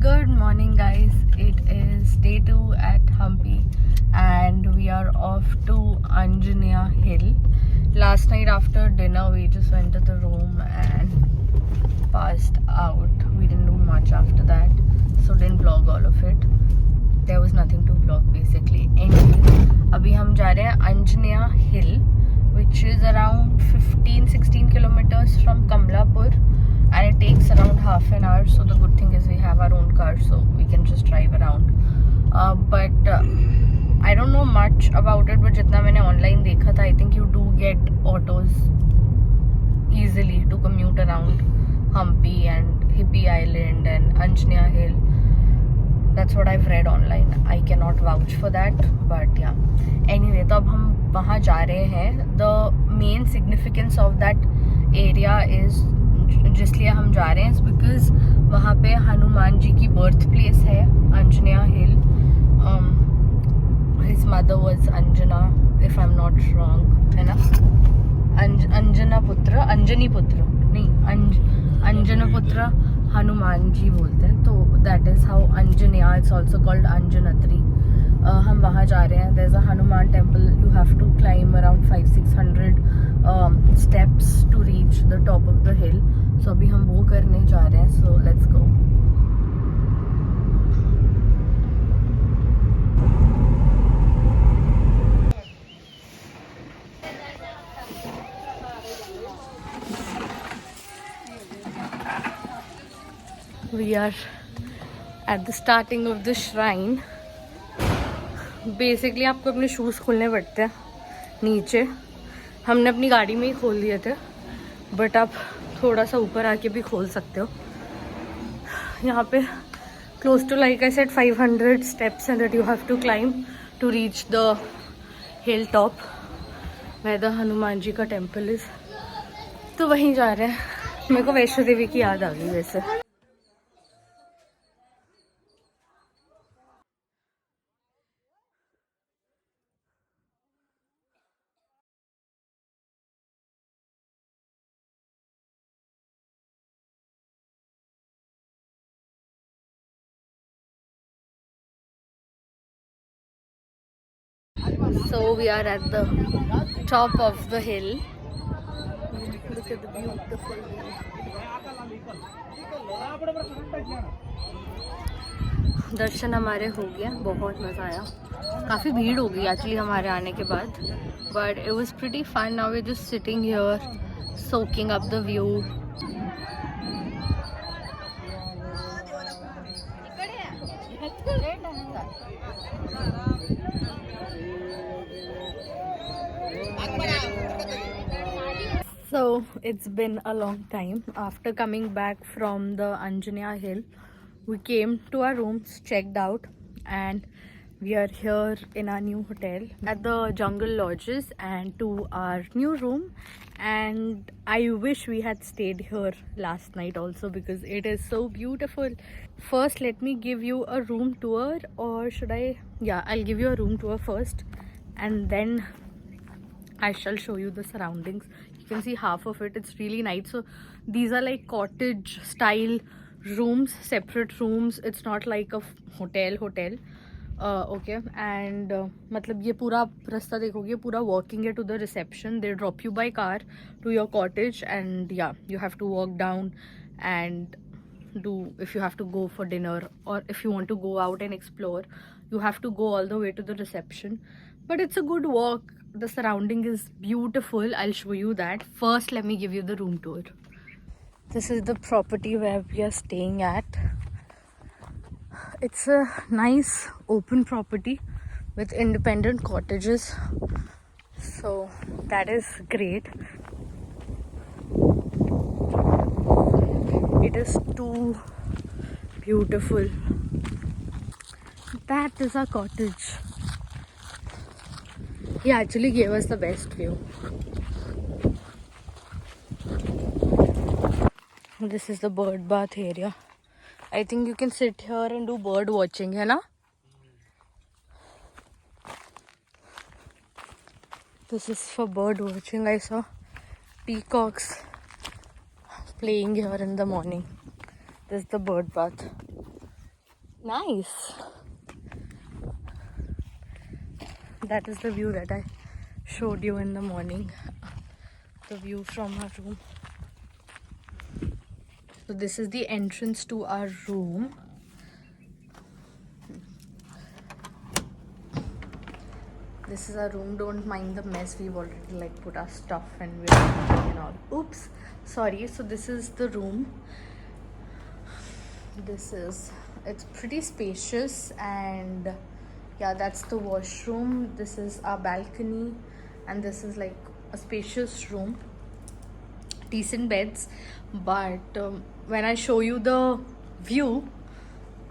Good morning guys, it is day 2 at Hampi and we are off to Anjaneya Hill. Last night after dinner we just went to the room and passed out. We didn't do much after that, so didn't vlog all of it. There was nothing to vlog basically. Anyway, abhi hum ja rahe hain Anjaneya Hill, which is around 15-16 kilometers from Kamlapur. And it takes around half an hour, so the good thing is we have our own car, so we can just drive around. But I don't know much about it, but jitna maine online dekha tha, I think you do get autos easily to commute around Hampi and Hippie Island and Anjaneya Hill. That's what I've read online. I cannot vouch for that, but yeah. Anyway, तो अब हम वहाँ जा रहे हैं. The main significance of that area is जिसलिए हम जा रहे हैं बिकॉज वहाँ पे हनुमान जी की बर्थ प्लेस है, Anjaneya hill. His mother was Anjana, if I am not wrong, है ना? अंजना पुत्र, अंजनी पुत्र नहीं, अंजना पुत्र हनुमान जी बोलते हैं, तो that is how Anjaneya, it's also called Anjanadri. हम वहाँ जा रहे हैं. There is a Hanuman temple. You have to climb around 500-600 steps to reach the top of the hill. So अभी हम वो करने जा रहे हैं. So let's go. We are at the starting of the shrine. Basically आपको अपने शूज़ खोलने पड़ते हैं नीचे. हमने अपनी गाड़ी में ही खोल दिए थे, बट आप थोड़ा सा ऊपर आके भी खोल सकते हो. यहाँ पे close to, like I said, 500 steps हैं that you have to climb to reach the hill top where the Hanuman ji का टेम्पल इज़. तो वहीं जा रहे हैं. मेरे को वैष्णो देवी की याद आ गई वैसे. So we are at the top of the hill. Look at the beautiful view. दर्शन हमारे हो गया, बहुत मज़ा आया. काफ़ी भीड़ हो गई एक्चुअली हमारे आने के बाद, but it was pretty fun. Now we're just sitting here soaking up the view. So it's been a long time. After coming back from the Anjaneya Hill, we came to our rooms, checked out, and we are here in our new hotel at the Jungle Lodges and to our new room. And I wish we had stayed here last night also because it is so beautiful. First, let me give you a room tour, or should I? Yeah, I'll give you a room tour first, and then I shall show you the surroundings. You can see half of it. It's really nice. So these are like cottage style rooms, separate rooms. It's not like a hotel. Okay, and मतलब ये पूरा रास्ता देखोगे, पूरा walking है to the reception. They drop you by car to your cottage, and yeah, you have to walk down and do, if you have to go for dinner or if you want to go out and explore, you have to go all the way to the reception. But it's a good walk. The surrounding is beautiful. I'll show you that. First, let me give you the room tour. This is the property where we are staying at. It's a nice open property with independent cottages, so that is great. It is too beautiful. That is our cottage. He actually gave us the best view. This is the bird bath area. I think you can sit here and do bird watching, है ना? This is for bird watching. I saw peacocks playing here in the morning. This is the bird bath. Nice. That is the view that I showed you in the morning. The view from our room. So this is the entrance to our room. This is our room. Don't mind the mess. We've already like put our stuff and we're and all. Oops. Sorry. So this is the room. It's pretty spacious, and yeah, that's the washroom. This is our balcony, and this is like a spacious room. Decent beds, but when I show you the view,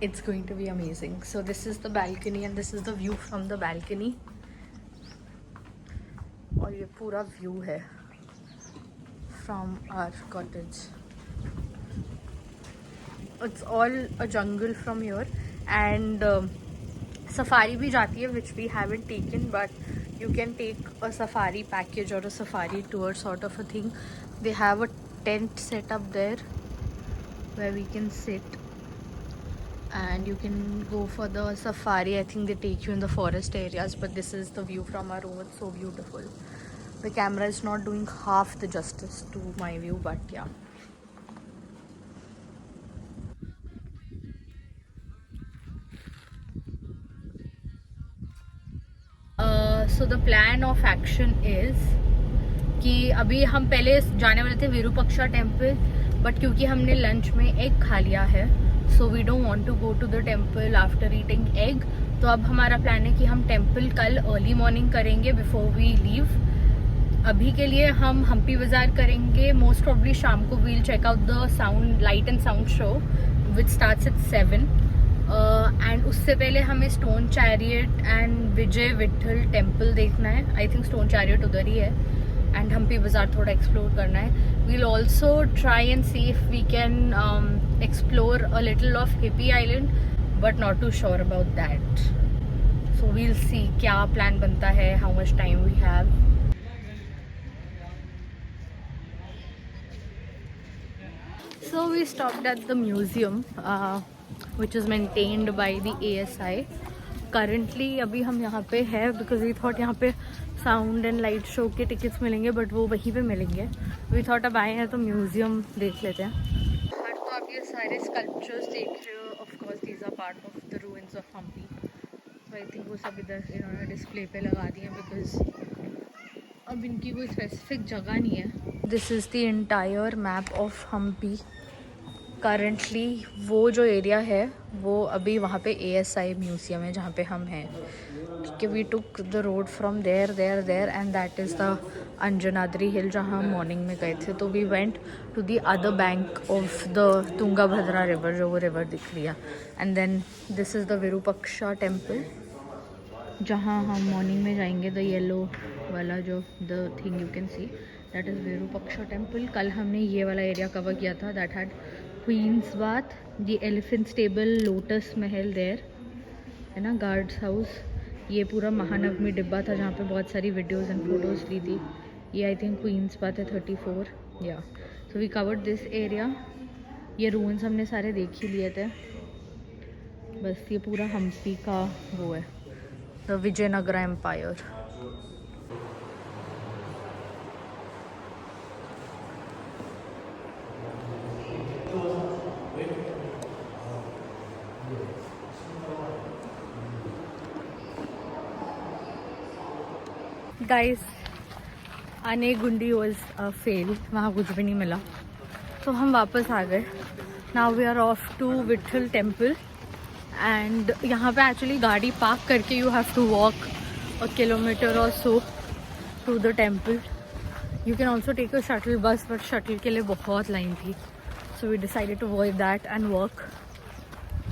it's going to be amazing. So this is the balcony, and this is the view from the balcony. और ये पूरा view है from our cottage. It's all a jungle from here, and safari bhi jati hai, which we haven't taken, but you can take a safari package or a safari tour sort of a thing. They have a tent set up there where we can sit, and you can go for the safari. I think they take you in the forest areas, but this is the view from our room. It's so beautiful. The camera is not doing half the justice to my view, but yeah. So the plan of action is कि अभी हम पहले जाने वाले थे Virupaksha temple, but क्योंकि हमने lunch में एग खा लिया है, so we don't want to go to the temple after eating egg. तो अब हमारा प्लान है कि हम टेम्पल कल अर्ली मॉर्निंग करेंगे बिफोर वी लीव. अभी के लिए हम हम्पी बाजार करेंगे. मोस्ट प्रॉब्ली शाम को we'll check out the sound light and sound show which starts at 7. And उससे पहले हमें stone chariot and Vijay Vitthal temple देखना है. आई थिंक स्टोन चैरियट उधर ही है. एंड हम्पी बाजार थोड़ा एक्सप्लोर करना है. We'll also try and see if we can explore a little of Hippie Island, but not too sure about that. So we'll see क्या plan बनता है, how much time we have. So we stopped at the museum, which is maintained by the ASI. Currently अभी हम यहाँ पे हैं because we thought यहाँ पे साउंड एंड लाइट शो के टिकट्स मिलेंगे, बट वो वहीं पे मिलेंगे. We thought अब आए हैं तो म्यूजियम देख लेते हैं. और तो आप ये सारे स्कल्पचर्स देख रहे हो. Of course these are part of the ruins of Hampi. तो आई थिंक वो सब इधर इन्होंने डिस्प्ले पे लगा दिए हैं बिकॉज अब इनकी कोई स्पेसिफिक जगह नहीं है. This is the entire map of Hampi. Currently वो जो एरिया है वो अभी वहाँ पे ASI म्यूज़ियम है जहाँ पे हम हैं. क्योंकि we took the road from there and that is the Anjanadri hill जहाँ हम मॉर्निंग में गए थे. तो we went to the other bank of the Tungabhadra river, जो वो रिवर दिख रही है. And then this is the Virupaksha temple जहाँ हम मॉर्निंग में जाएंगे. द येलो वाला जो the thing you can see, that is Virupaksha temple. कल हमने ये वाला एरिया कवर किया था. That had queen's bath, the elephant stable, lotus Mahal there है ना, गार्ड्स हाउस. ये पूरा महानवमी डिब्बा था जहाँ पे बहुत सारी वीडियोस एंड फोटोज़ ली थी. ये आई थिंक क्वींस बाथ है 34. या so we covered this area. ये रूइंस हमने सारे देख ही लिए थे. बस ये पूरा हम्पी का वो है, द विजयनगरा एम्पायर. गाइस, आने गुंडी वॉज फेल. वहाँ कुछ भी नहीं मिला तो हम वापस आ गए. Now we are off to Vitthal temple. And यहाँ पे एक्चुअली गाड़ी पार्क करके you have to walk a kilometre or so to the temple. You can also take a shuttle bus, but shuttle के लिए बहुत लाइन थी. So we decided to avoid that and walk.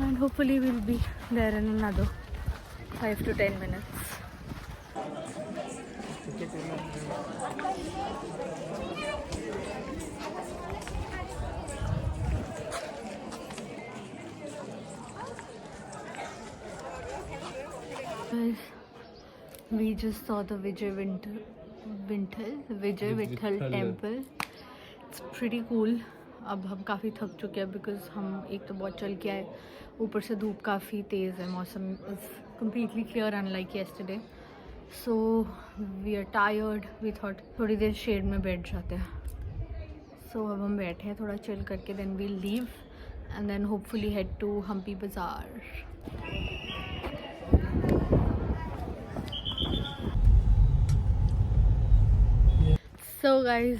And hopefully we'll be there in another 5 to 10 minutes. We just saw the Vijay Vitthal temple. It's pretty cool. अब हम काफ़ी थक चुके हैं बिकॉज हम एक तो बहुत चल के आए, ऊपर से धूप काफ़ी तेज़ है, मौसम is completely clear unlike yesterday. So we are tired. We thought थोड़ी देर शेड में बैठ जाते हैं. So अब हम बैठे हैं थोड़ा चिल करके, then we'll leave and then hopefully head to Hampi Bazaar. So guys,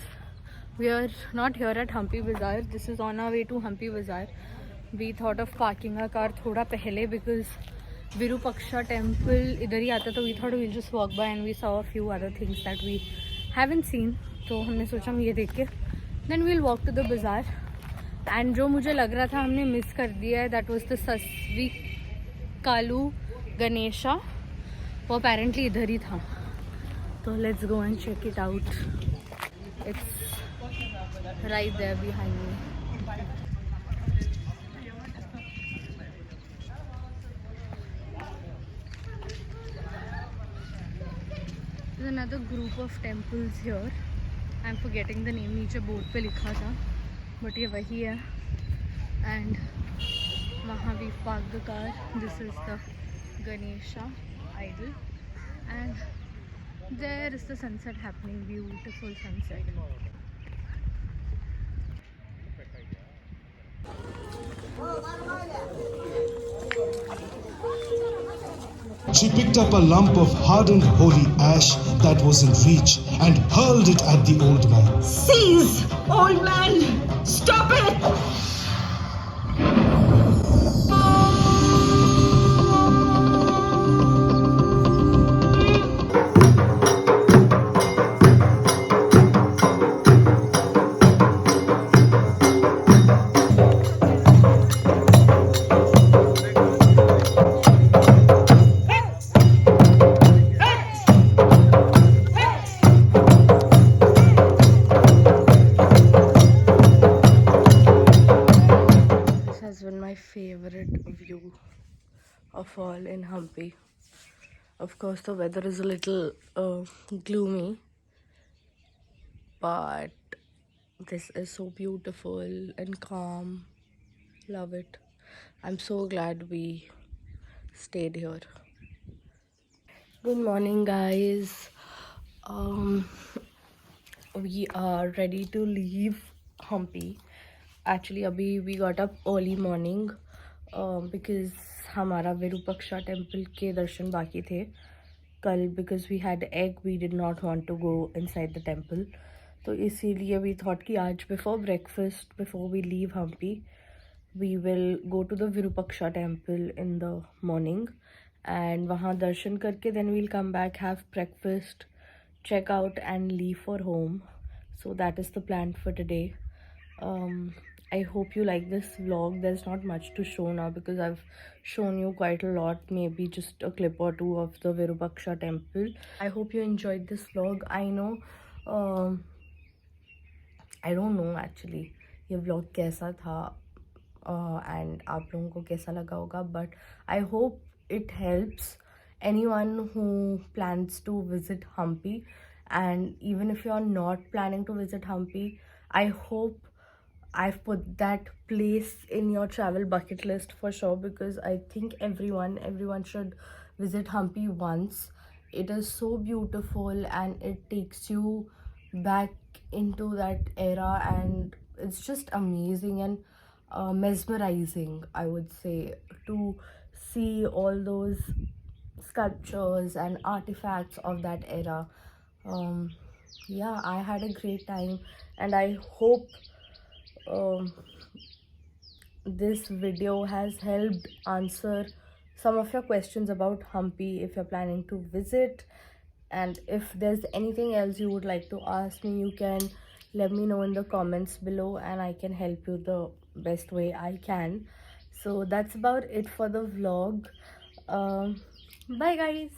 we are not here at Hampi Bazaar. This is on our way to Hampi Bazaar. We thought of parking our car थोड़ा पहले because Virupaksha temple इधर ही आता, तो we thought we'll just walk by and we saw a few other things that we haven't seen. तो हमने सोचा हम ये देख के then we'll walk to the bazaar. And जो मुझे लग रहा था हमने मिस कर दिया है, that was the Sasvi Kalu Ganesha. वो apparently इधर ही था. तो let's go and check it out. It's right there behind me. There's another group of temples here. I'm forgetting the name. नीचे बोर्ड पे लिखा था, but ये वही है. And वहाँ we parked the car. This is the Ganesha idol. And there is the sunset happening. Beautiful sunset. She picked up a lump of hardened holy ash that was in reach and hurled it at the old man. Cease, old man! Stop it! Favorite view of all in Hampi. Of course the weather is a little gloomy, but this is so beautiful and calm. Love it. I'm so glad we stayed here. Good morning guys. We are ready to leave Hampi. Actually अभी we got up early morning because हमारा Virupaksha temple के दर्शन बाकी थे कल. because we had egg, we did not want to go inside the temple. तो इसीलिए we thought कि आज before breakfast, before we leave Hampi, we will go to the Virupaksha temple in the morning and वहाँ दर्शन करके then we'll come back, have breakfast, check out and leave for home. So that is the plan for today. I hope you like this vlog. There's not much to show now because I've shown you quite a lot, maybe just a clip or two of the Virupaksha temple. I hope you enjoyed this vlog. I know I don't know actually ये vlog कैसा था and आप लोगों को कैसा लगा होगा, but I hope it helps anyone who plans to visit Hampi. And even if you're not planning to visit Hampi, I hope I've put that place in your travel bucket list for sure, because I think everyone should visit Hampi once. It is so beautiful and it takes you back into that era, and it's just amazing and mesmerizing, I would say, to see all those sculptures and artifacts of that era. Yeah, I had a great time and I hope this video has helped answer some of your questions about Hampi if you're planning to visit. And if there's anything else you would like to ask me, you can let me know in the comments below and I can help you the best way I can. So that's about it for the vlog. Bye guys.